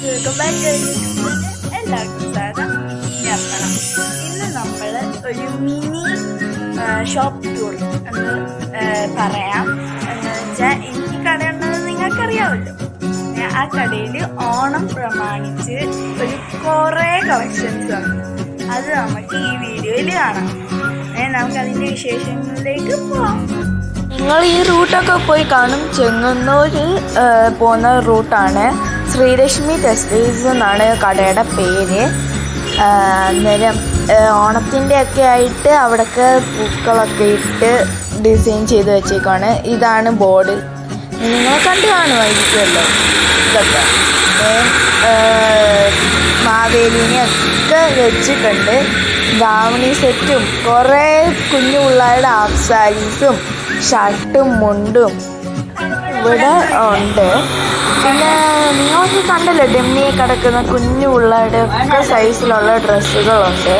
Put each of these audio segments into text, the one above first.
Welcome back എല്ലാവർക്കും സ്വാഗതം. ഇന്ന് നമ്മൾ ഒരു മിനി ഷോപ്പ് ടൂർ എന്ന് പറയാം. എന്ന് വെച്ചാൽ എനിക്ക് കടയുണ്ടെന്ന് നിങ്ങൾക്കറിയാമല്ലോ. ആ കടയിൽ ഓണം പ്രമാണിച്ച് ഒരു കുറേ കളക്ഷൻസ് ഉണ്ട്. അത് നമുക്ക് ഈ വീഡിയോയിൽ കാണാം. നമുക്കതിൻ്റെ വിശേഷങ്ങളിലേക്ക് പോവാം. നിങ്ങൾ ഈ റൂട്ടൊക്കെ പോയി കാണും. ചെങ്ങന്നൂർ പോകുന്ന റൂട്ടാണ്. ശ്രീലക്ഷ്മി ടെക്സ്റ്റൈൽസ് എന്നാണ് കടയുടെ പേര്. അന്നേരം ഓണത്തിൻ്റെ ഒക്കെ ആയിട്ട് അവിടെയൊക്കെ പൂക്കളൊക്കെ ഇട്ട് ഡിസൈൻ ചെയ്ത് വെച്ചേക്കാണ്. ഇതാണ് ബോർഡ്. നിങ്ങൾ കണ്ടു കാണുമായിരിക്കുമല്ലോ. ഇതൊക്കെ മാവേലിനെയൊക്കെ വെച്ചിട്ടുണ്ട്. ധാവണി സെറ്റും കുറേ കുഞ്ഞു പിള്ളേരുടെ ഹാഫ് സാരീസും ഷർട്ടും മുണ്ടും ഇവിടെ ഉണ്ട്. പിന്നെ നിങ്ങൾക്ക് കണ്ടല്ലോ ഡെമ്മിയെ കിടക്കുന്ന കുഞ്ഞു പിള്ളേരുടെ ഒക്കെ സൈസിലുള്ള ഡ്രസ്സുകളുണ്ട്.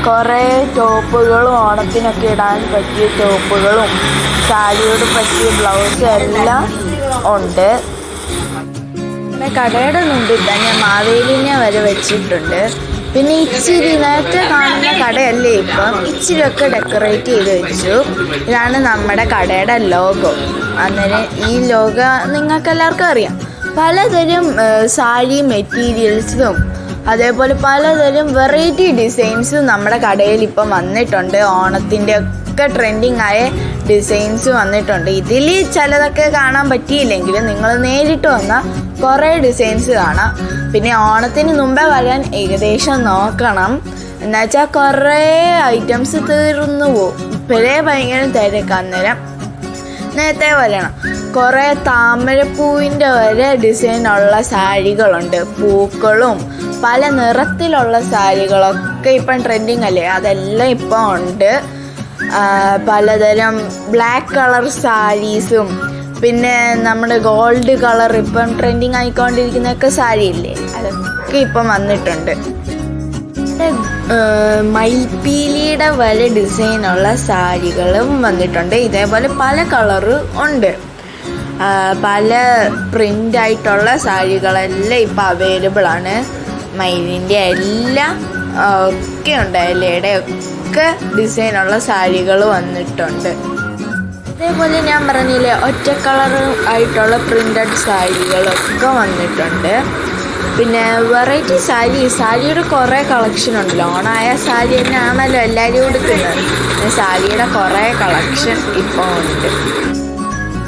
കുറേ ടോപ്പുകളും ഓണത്തിനൊക്കെ ഇടാൻ പറ്റിയ ടോപ്പുകളും സാരിയോട് പറ്റിയ ബ്ലൗസും എല്ലാം ഉണ്ട്. പിന്നെ കടയുടെ മുമ്പിൽ തന്നെ മാവേലിനെ വരെ വെച്ചിട്ടുണ്ട്. പിന്നെ ഇച്ചിരി നേരത്തെ കാണുന്ന കടയല്ലേ ഇപ്പം ഇച്ചിരിയൊക്കെ ഡെക്കറേറ്റ് ചെയ്ത് വെച്ചു. ഇതാണ് നമ്മുടെ കടയുടെ ലോഗോ. അന്നേരം ഈ ലോഗോ നിങ്ങൾക്ക് എല്ലാവർക്കും അറിയാം. പലതരം സാരി മെറ്റീരിയൽസും അതേപോലെ പലതരം വെറൈറ്റി ഡിസൈൻസും നമ്മുടെ കടയിൽ ഇപ്പം വന്നിട്ടുണ്ട്. ഓണത്തിൻ്റെ ഒക്കെ ട്രെൻഡിങ് ആയ ഡിസൈൻസ് വന്നിട്ടുണ്ട്. ഇതിൽ ചിലതൊക്കെ കാണാൻ പറ്റിയില്ലെങ്കിലും നിങ്ങൾ നേരിട്ട് വന്നാൽ കുറേ ഡിസൈൻസ് കാണാം. പിന്നെ ഓണത്തിന് മുമ്പേ വരാൻ ഏകദേശം നോക്കണം. എന്നുവെച്ചാൽ കുറേ ഐറ്റംസ് തീർന്നു പോകും. ഇപ്പോഴേ ഭയങ്കര തിരക്ക്. അന്നേരം നേരത്തെ വരണം. കുറേ താമരപ്പൂവിൻ്റെ വരെ ഡിസൈനുള്ള സാരികളുണ്ട്. പൂക്കളും പല നിറത്തിലുള്ള സാരികളൊക്കെ ഇപ്പം ട്രെൻഡിങ് അല്ലേ, അതെല്ലാം ഇപ്പം ഉണ്ട്. പലതരം ബ്ലാക്ക് കളർ സാരീസും പിന്നെ നമ്മുടെ ഗോൾഡ് കളർ ഇപ്പം ട്രെൻഡിങ് ആയിക്കൊണ്ടിരിക്കുന്നതൊക്കെ സാരിയില്ലേ, അതൊക്കെ ഇപ്പം വന്നിട്ടുണ്ട്. മയിൽപ്പീലിയുടെ വരെ ഡിസൈനുള്ള സാരികളും വന്നിട്ടുണ്ട്. ഇതേപോലെ പല കളറ് ഉണ്ട്. പല പ്രിൻ്റായിട്ടുള്ള സാരികളെല്ലാം ഇപ്പം അവൈലബിൾ ആണ്. മയിലിൻ്റെ എല്ലാം ഒക്കെ ഉണ്ട്. ഇലയുടെ ഒക്കെ ഡിസൈനുള്ള സാരികൾ വന്നിട്ടുണ്ട്. അതേപോലെ ഞാൻ പറഞ്ഞില്ലേ ഒറ്റ കളർ ആയിട്ടുള്ള പ്രിൻ്റഡ് സാരികളൊക്കെ വന്നിട്ടുണ്ട്. പിന്നെ വെറൈറ്റി സാരിയുടെ കുറേ കളക്ഷൻ ഉണ്ടല്ലോ. ഓണായ സാരി തന്നെ ആണല്ലോ എല്ലാവരും കൊടുക്കുന്നത്. സാരിയുടെ കുറേ കളക്ഷൻ ഇപ്പോൾ ഉണ്ട്.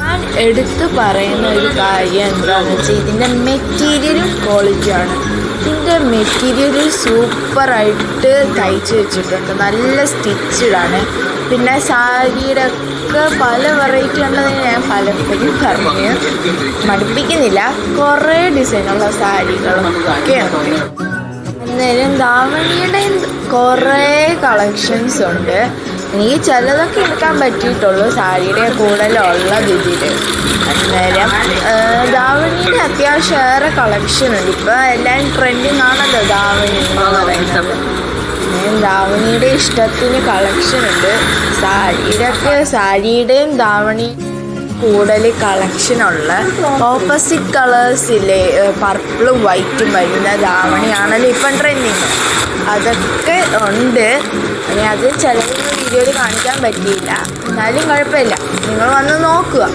ഞാൻ എടുത്തു പറയുന്ന ഒരു കാര്യം എന്താണെന്ന് വെച്ചാൽ ഇതിൻ്റെ മെറ്റീരിയലും ക്വാളിറ്റിയാണ്. ഇതിൻ്റെ മെറ്റീരിയൽ സൂപ്പറായിട്ട് തയ്ച്ച് വെച്ചിട്ടുണ്ട്. നല്ല സ്റ്റിച്ചഡാണ്. പിന്നെ സാരിയുടെ ഒക്കെ പല വെറൈറ്റി ഉള്ളതിന് ഞാൻ പലപ്പോഴും പറഞ്ഞ് മടുപ്പിക്കുന്നില്ല. കുറേ ഡിസൈനുള്ള സാരികളൊക്കെ ഉണ്ട്. അന്നേരം ധാവണിയുടെ കുറേ കളക്ഷൻസ് ഉണ്ട്. എനിക്ക് ചിലതൊക്കെ എടുക്കാൻ പറ്റിയിട്ടുള്ളൂ സാരിയുടെ കൂടുതലുള്ള ഇതിൽ. അന്നേരം ധാവണിയുടെ അത്യാവശ്യം ഏറെ കളക്ഷൻ ഉണ്ട്. ഇപ്പോൾ എല്ലാവരും ട്രെൻഡിങ് ആണല്ലോ ധാവണി എന്ന് പറയുന്നത്. ധാവണിയുടെ ഇഷ്ടത്തിന് കളക്ഷൻ ഉണ്ട്. സാരിയുടെയും ധാവണി കൂടുതൽ കളക്ഷനുള്ള ഓപ്പോസിറ്റ് കളേഴ്സില്ലേ, പർപ്പിളും വൈറ്റും വരുന്ന ധാവണിയാണല്ലോ ഇപ്പം ട്രെൻഡിങ്. അതൊക്കെ ഉണ്ട്. അത് ചിലതൊന്നും വീഡിയോയിൽ കാണിക്കാൻ പറ്റിയില്ല. എന്നാലും കുഴപ്പമില്ല, നിങ്ങൾ വന്ന് നോക്കുക.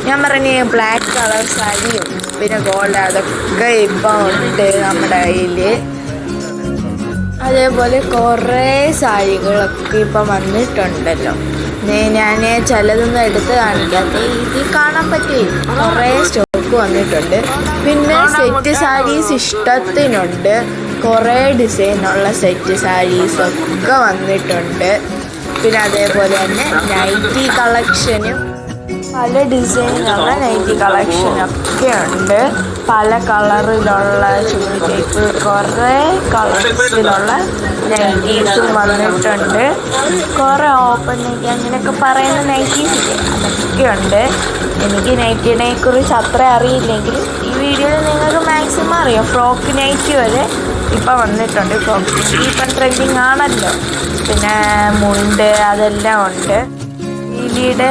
ഞാൻ പറഞ്ഞ ബ്ലാക്ക് കളർ സാരിയും പിന്നെ ഗോൾഡ് അതൊക്കെ ഇപ്പം ഉണ്ട് നമ്മുടെ കയ്യിൽ. അതേപോലെ കുറേ സാരികളൊക്കെ ഇപ്പം വന്നിട്ടുണ്ടല്ലോ. ഞാൻ ചിലതൊന്നും എടുത്ത് കാണിക്കാത്ത ഇതിൽ കാണാൻ പറ്റി കുറേ സ്റ്റോക്ക് വന്നിട്ടുണ്ട്. പിന്നെ സെറ്റ് സാരീസ് ഇഷ്ടത്തിനുണ്ട്. കുറേ ഡിസൈനുള്ള സെറ്റ് സാരീസൊക്കെ വന്നിട്ടുണ്ട്. പിന്നെ അതേപോലെ തന്നെ നൈറ്റി കളക്ഷനും പല ഡിസൈനുള്ള നൈറ്റി കളക്ഷനൊക്കെ ഉണ്ട്. പല കളറിലുള്ള ചുരിദാർ കുറേ കളേഴ്സിലുള്ള നൈറ്റീസും വന്നിട്ടുണ്ട്. കുറേ ഓപ്പൺ നൈറ്റി അങ്ങനെയൊക്കെ പറയുന്ന നൈറ്റീസ് ഇല്ലേ, അതൊക്കെ ഉണ്ട്. എനിക്ക് നൈറ്റിനെ കുറിച്ച് അത്ര അറിയില്ലെങ്കിലും ഈ വീഡിയോയിൽ നിങ്ങൾക്ക് മാക്സിമം അറിയാം. ഫ്രോക്ക് നൈറ്റി വരെ ഇപ്പം വന്നിട്ടുണ്ട്. ഫ്രോക്ക് നൈറ്റി ഇപ്പം ട്രെൻഡിങ് ആണല്ലോ. പിന്നെ മുണ്ട് അതെല്ലാം ഉണ്ട്. ഇതിയുടെ